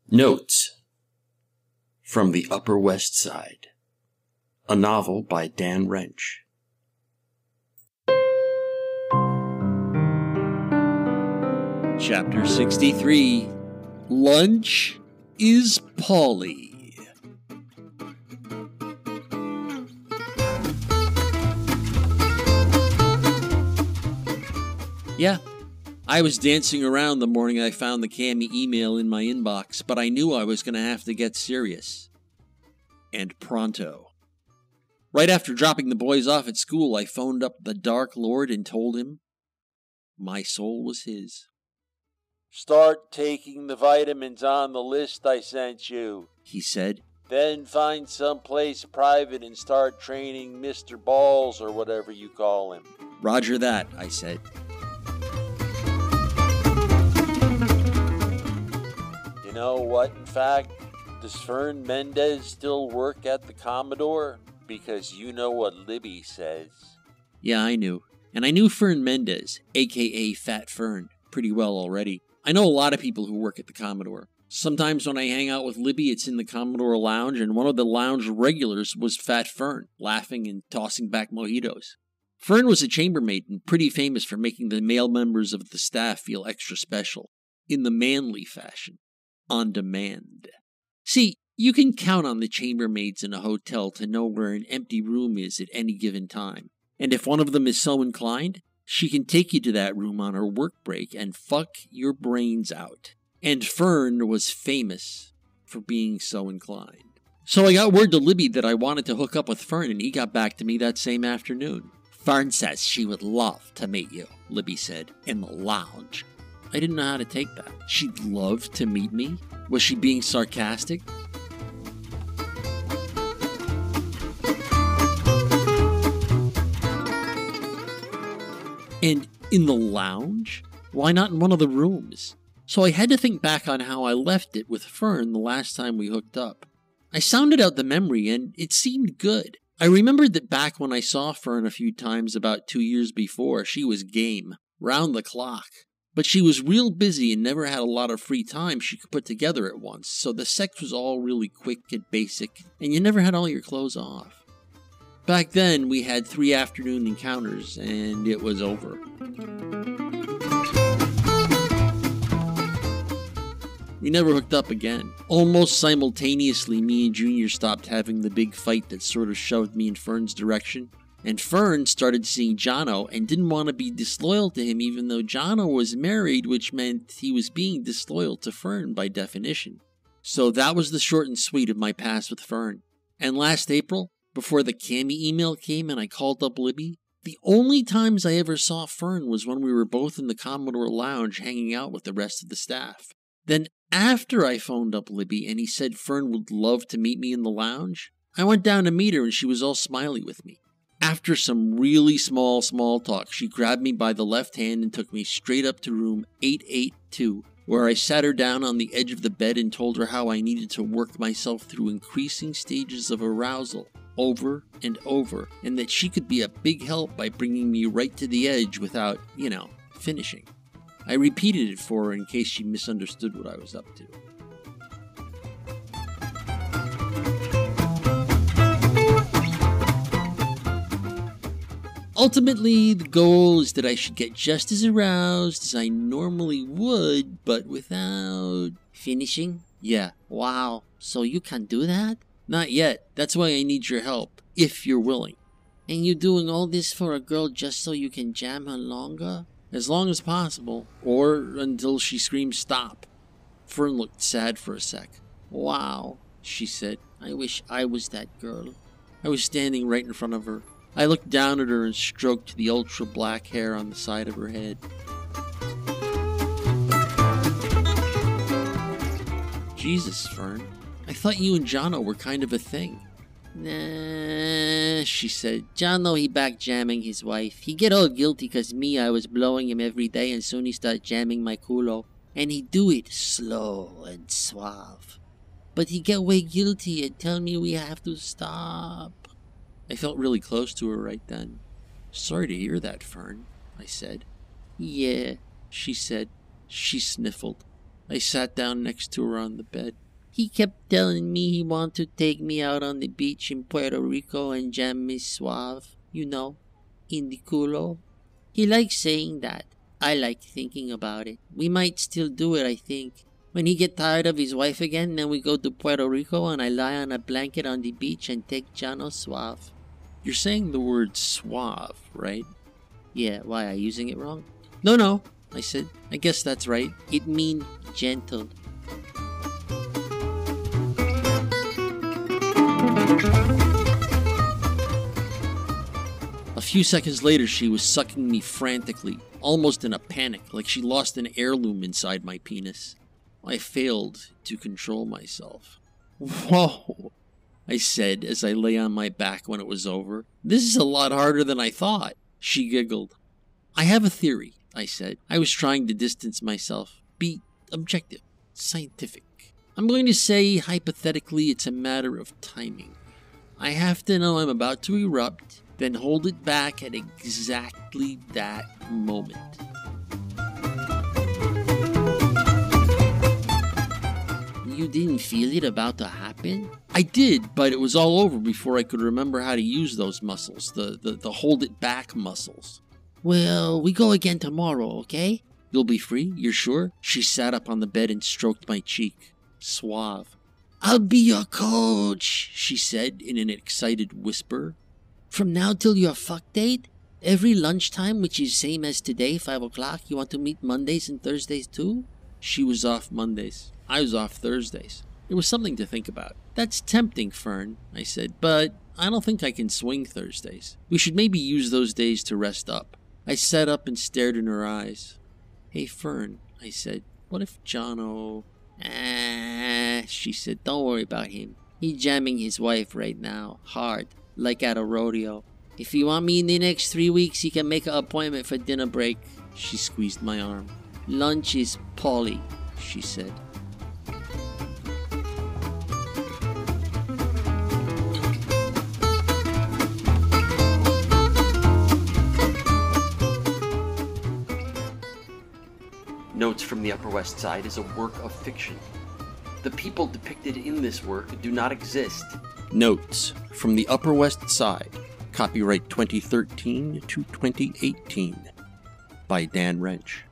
Notes from the Upper West Side, a novel by Dan Wrench. Chapter 63, Lunch is Paulie. Yeah, I was dancing around the morning I found the Cammy email in my inbox, but I knew I was going to have to get serious. And pronto. Right after dropping the boys off at school, I phoned up the Dark Lord and told him my soul was his. "Start taking the vitamins on the list I sent you," he said. "Then find someplace private and start training Mr. Balls or whatever you call him." Roger that, I said. You know what, in fact? Does Fern Mendez still work at the Commodore? Because you know what Libby says. Yeah, I knew. And I knew Fern Mendez, a.k.a. Fat Fern, pretty well already. I know a lot of people who work at the Commodore. Sometimes when I hang out with Libby, it's in the Commodore lounge, and one of the lounge regulars was Fat Fern, laughing and tossing back mojitos. Fern was a chambermaid and pretty famous for making the male members of the staff feel extra special, in the manly fashion, on demand. See, you can count on the chambermaids in a hotel to know where an empty room is at any given time. And if one of them is so inclined, she can take you to that room on her work break and fuck your brains out. And Fern was famous for being so inclined. So I got word to Libby that I wanted to hook up with Fern, and he got back to me that same afternoon. "Fern says she would love to meet you," Libby said, "in the lounge." I didn't know how to take that. She'd love to meet me? Was she being sarcastic? And in the lounge? Why not in one of the rooms? So I had to think back on how I left it with Fern the last time we hooked up. I sounded out the memory and it seemed good. I remembered that back when I saw Fern a few times about 2 years before, she was game, round the clock. But she was real busy and never had a lot of free time she could put together at once, so the sex was all really quick and basic, and you never had all your clothes off. Back then, we had 3 afternoon encounters, and it was over. We never hooked up again. Almost simultaneously, me and Junior stopped having the big fight that sort of shoved me in Fern's direction. And Fern started seeing Jono and didn't want to be disloyal to him even though Jono was married, which meant he was being disloyal to Fern by definition. So that was the short and sweet of my past with Fern. And last April, before the Cammy email came and I called up Libby, the only times I ever saw Fern was when we were both in the Commodore lounge hanging out with the rest of the staff. Then after I phoned up Libby and he said Fern would love to meet me in the lounge, I went down to meet her and she was all smiley with me. After some really small talk, she grabbed me by the left hand and took me straight up to room 882, where I sat her down on the edge of the bed and told her how I needed to work myself through increasing stages of arousal over and over, and that she could be a big help by bringing me right to the edge without, finishing. I repeated it for her in case she misunderstood what I was up to. Ultimately, the goal is that I should get just as aroused as I normally would, but without finishing? Yeah. Wow. So you can do that? Not yet. That's why I need your help, if you're willing. And you doing all this for a girl just so you can jam her longer? As long as possible, or until she screams stop. Fern looked sad for a sec. Wow, she said. I wish I was that girl. I was standing right in front of her. I looked down at her and stroked the ultra-black hair on the side of her head. Jesus, Fern. I thought you and Jono were kind of a thing. Nah, she said. Jono, he back jamming his wife. He get all guilty cause I was blowing him every day and soon he start jamming my culo. And he do it slow and suave. But he get way guilty and tell me we have to stop. I felt really close to her right then. Sorry to hear that, Fern, I said. Yeah, she said. She sniffled. I sat down next to her on the bed. He kept telling me he wanted to take me out on the beach in Puerto Rico and jam me suave, you know, in the culo. He likes saying that. I like thinking about it. We might still do it, I think. When he get tired of his wife again, then we go to Puerto Rico and I lie on a blanket on the beach and take Jano suave. You're saying the word suave, right? Yeah, why, are you using it wrong? No, I said. I guess that's right. It mean gentle. A few seconds later, she was sucking me frantically, almost in a panic, like she lost an heirloom inside my penis. I failed to control myself. Whoa, I said as I lay on my back when it was over. This is a lot harder than I thought. She giggled. I have a theory, I said. I was trying to distance myself. Be objective, scientific. I'm going to say, hypothetically, it's a matter of timing. I have to know I'm about to erupt, then hold it back at exactly that moment. You didn't feel it about to happen? I did, but it was all over before I could remember how to use those muscles, the hold it back muscles. Well, we go again tomorrow, okay? You'll be free? You're sure? She sat up on the bed and stroked my cheek. Suave. I'll be your coach, she said in an excited whisper. From now till your fuck date? Every lunchtime, which is same as today, 5 o'clock, you want to meet Mondays and Thursdays too? She was off Mondays. I was off Thursdays. It was something to think about. That's tempting, Fern, I said, but I don't think I can swing Thursdays. We should maybe use those days to rest up. I sat up and stared in her eyes. Hey, Fern, I said, what if Jono... she said, don't worry about him. He's jamming his wife right now, hard, like at a rodeo. If you want me in the next 3 weeks, he can make an appointment for dinner break. She squeezed my arm. Lunch is Paulie, she said. Notes from the Upper West Side is a work of fiction. The people depicted in this work do not exist. Notes from the Upper West Side, copyright 2013 to 2018, by Dan Wrench.